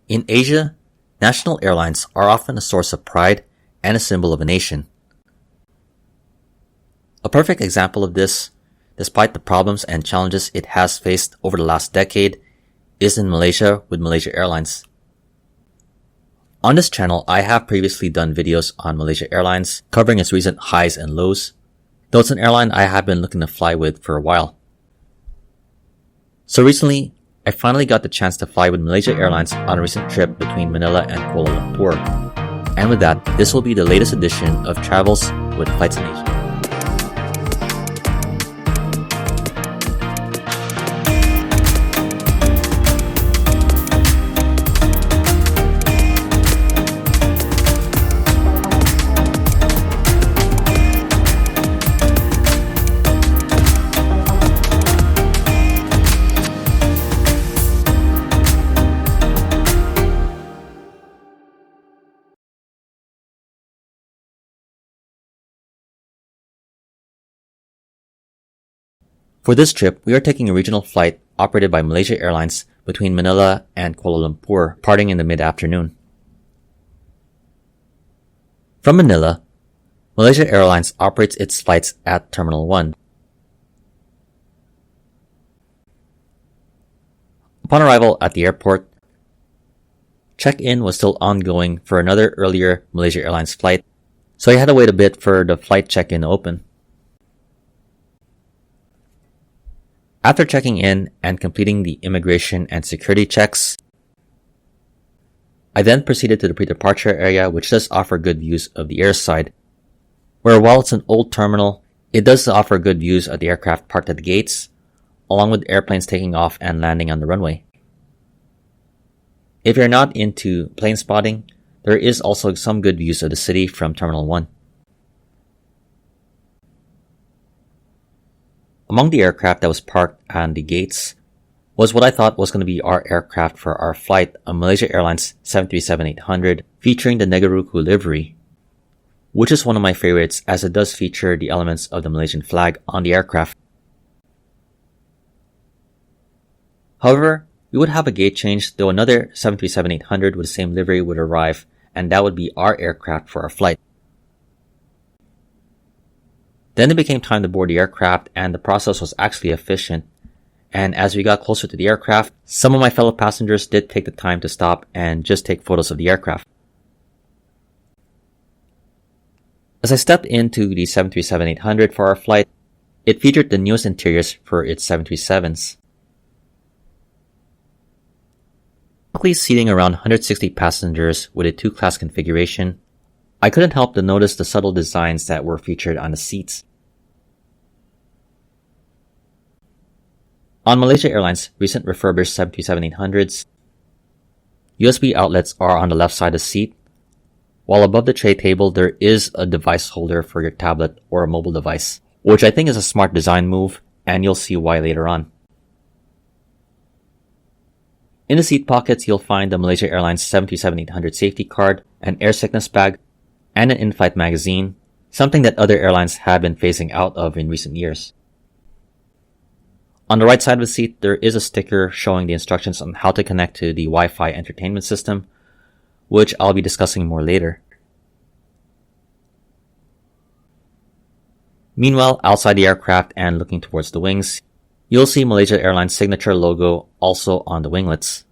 In Asia, national airlines are often a source of pride and a symbol of a nation. A perfect example of this, despite the problems and challenges it has faced over the last decade, is in Malaysia with Malaysia Airlines. On this channel, I have previously done videos on Malaysia Airlines, covering its recent highs and lows, though it's an airline I have been looking to fly with for a while. So recently, I finally got the chance to fly with Malaysia Airlines on a recent trip between Manila and Kuala Lumpur. And with that, this will be the latest edition of Travels with Flights in Asia. For this trip, we are taking a regional flight operated by Malaysia Airlines between Manila and Kuala Lumpur, parting in the mid-afternoon. From Manila, Malaysia Airlines operates its flights at Terminal 1. Upon arrival at the airport, check-in was still ongoing for another earlier Malaysia Airlines flight, so I had to wait a bit for the flight check-in to open. After checking in and completing the immigration and security checks, I then proceeded to the pre-departure area, which does offer good views of the airside, where while it's an old terminal, it does offer good views of the aircraft parked at the gates, along with airplanes taking off and landing on the runway. If you're not into plane spotting, there is also some good views of the city from Terminal 1. Among the aircraft that was parked on the gates was what I thought was going to be our aircraft for our flight, a Malaysia Airlines 737-800 featuring the Negaruku livery, which is one of my favorites as it does feature the elements of the Malaysian flag on the aircraft. However, we would have a gate change, though another 737-800 with the same livery would arrive, and that would be our aircraft for our flight. Then it became time to board the aircraft, and the process was actually efficient. And as we got closer to the aircraft, some of my fellow passengers did take the time to stop and just take photos of the aircraft. As I stepped into the 737-800 for our flight, it featured the newest interiors for its 737s. Luckily seating around 160 passengers with a two-class configuration, I couldn't help to notice the subtle designs that were featured on the seats. On Malaysia Airlines' recent refurbished 737-800s, USB outlets are on the left side of the seat, while above the tray table there is a device holder for your tablet or a mobile device, which I think is a smart design move, and you'll see why later on. In the seat pockets, you'll find the Malaysia Airlines 737-800 safety card, an air sickness bag, and an in-flight magazine, something that other airlines have been phasing out of in recent years. On the right side of the seat, there is a sticker showing the instructions on how to connect to the Wi-Fi entertainment system, which I'll be discussing more later. Meanwhile, outside the aircraft and looking towards the wings, you'll see Malaysia Airlines' signature logo also on the winglets.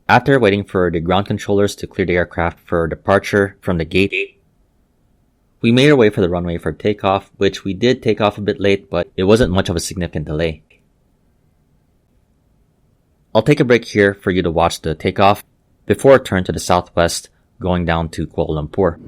After waiting for the ground controllers to clear the aircraft for departure from the gate, we made our way for the runway for takeoff, which we did take off a bit late, but it wasn't much of a significant delay. I'll take a break here for you to watch the takeoff before I turn to the southwest, going down to Kuala Lumpur.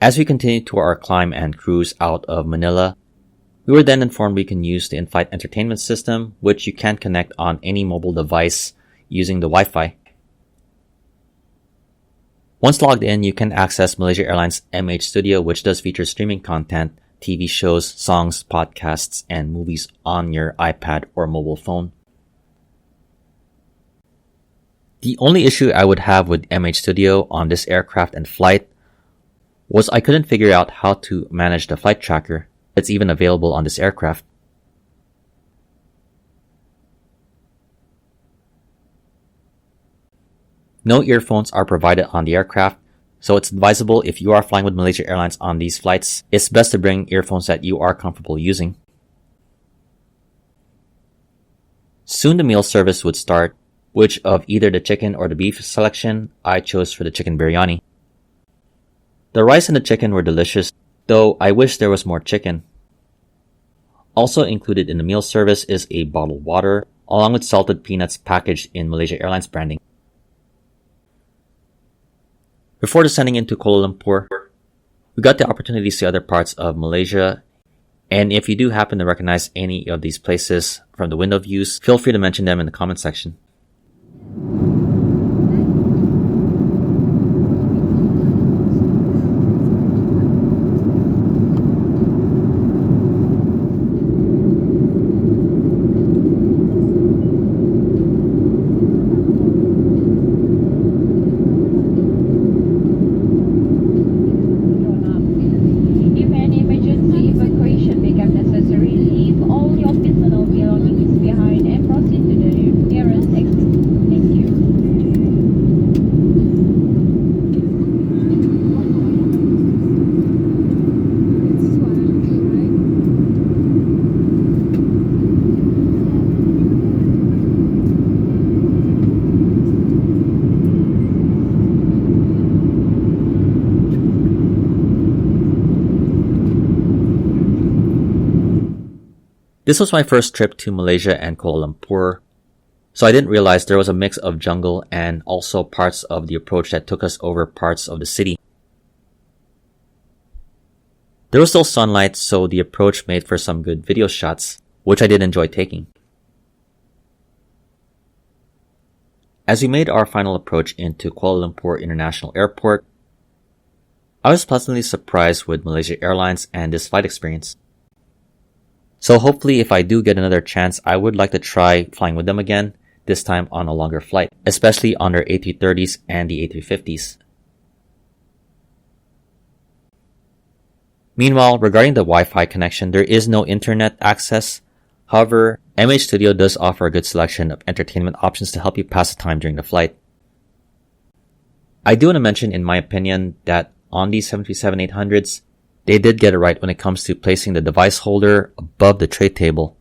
As we continued to our climb and cruise out of Manila, we were then informed we can use the in-flight entertainment system, which you can connect on any mobile device using the Wi-Fi. Once logged in, you can access Malaysia Airlines MH Studio, which does feature streaming content, TV shows, songs, podcasts, and movies on your iPad or mobile phone. The only issue I would have with MH Studio on this aircraft and flight was I couldn't figure out how to manage the flight tracker that's even available on this aircraft. No earphones are provided on the aircraft, so it's advisable if you are flying with Malaysia Airlines on these flights, it's best to bring earphones that you are comfortable using. Soon the meal service would start, which of either the chicken or the beef selection, I chose for the chicken biryani. The rice and the chicken were delicious, though I wish there was more chicken. Also included in the meal service is a bottled water, along with salted peanuts packaged in Malaysia Airlines branding. Before descending into Kuala Lumpur, we got the opportunity to see other parts of Malaysia, and if you do happen to recognize any of these places from the window views, feel free to mention them in the comment section. This was my first trip to Malaysia and Kuala Lumpur, so I didn't realize there was a mix of jungle and also parts of the approach that took us over parts of the city. There was still sunlight, so the approach made for some good video shots, which I did enjoy taking. As we made our final approach into Kuala Lumpur International Airport, I was pleasantly surprised with Malaysia Airlines and this flight experience. So hopefully if I do get another chance, I would like to try flying with them again, this time on a longer flight, especially on their A330s and the A350s. Meanwhile, regarding the Wi-Fi connection, there is no internet access. However, MH Studio does offer a good selection of entertainment options to help you pass the time during the flight. I do want to mention, in my opinion, that on these 737-800s, they did get it right when it comes to placing the device holder above the tray table,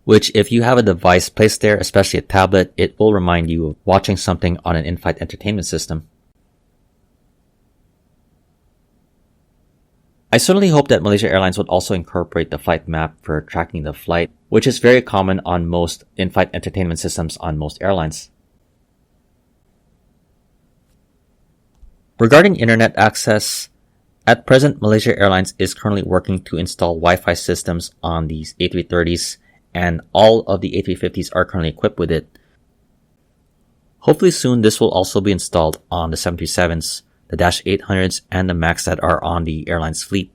which if you have a device placed there, especially a tablet, it will remind you of watching something on an in-flight entertainment system. I certainly hope that Malaysia Airlines would also incorporate the flight map for tracking the flight, which is very common on most in-flight entertainment systems on most airlines. Regarding internet access, at present, Malaysia Airlines is currently working to install Wi-Fi systems on these A330s, and all of the A350s are currently equipped with it. Hopefully soon this will also be installed on the 737s, the Dash 800s, and the MAX that are on the airline's fleet.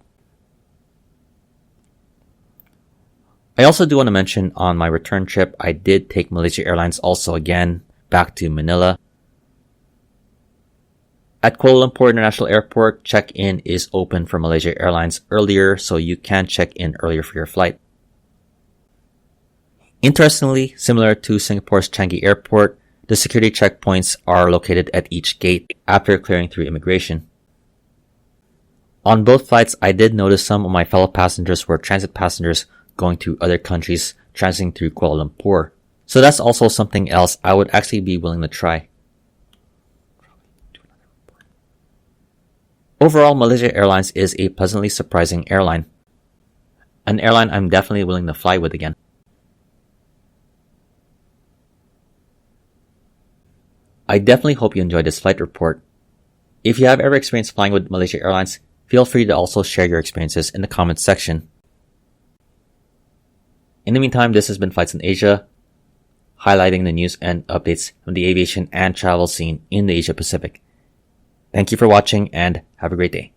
I also do want to mention on my return trip, I did take Malaysia Airlines also again back to Manila. At Kuala Lumpur International Airport, check-in is open for Malaysia Airlines earlier, so you can check in earlier for your flight. Interestingly, similar to Singapore's Changi Airport, the security checkpoints are located at each gate after clearing through immigration. On both flights, I did notice some of my fellow passengers were transit passengers going to other countries transiting through Kuala Lumpur. So that's also something else I would actually be willing to try. Overall, Malaysia Airlines is a pleasantly surprising airline. An airline I'm definitely willing to fly with again. I definitely hope you enjoyed this flight report. If you have ever experienced flying with Malaysia Airlines, Feel free to also share your experiences in the comments section. In the meantime, this has been Flights in Asia, highlighting the news and updates from the aviation and travel scene in the Asia Pacific. Thank you for watching and have a great day.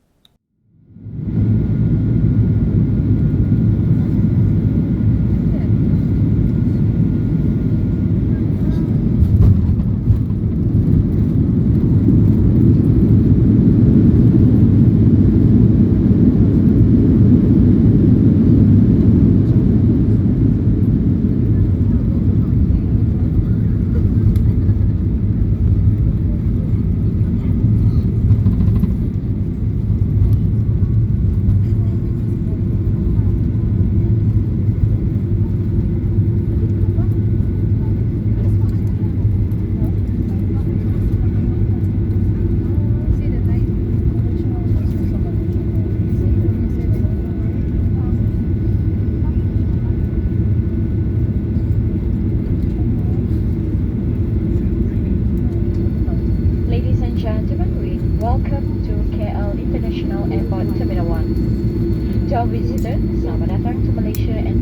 Welcome to KL International Airport Terminal 1. To our visitors, selamat datang to Malaysia, and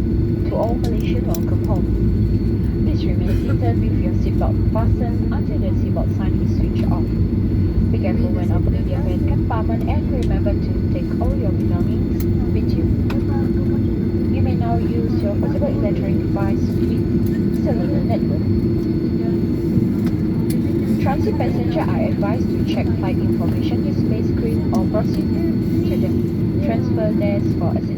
to all Malaysian, welcome home. Please remain seated with your seatbelt fastened until the seatbelt sign is switched off. Be careful when opening the overhead compartment and remember to take all your belongings with you. You may now use your portable electronic device with cellular network. Transit passengers are advised to check flight information display screen or proceed to the transfer desk for assistance.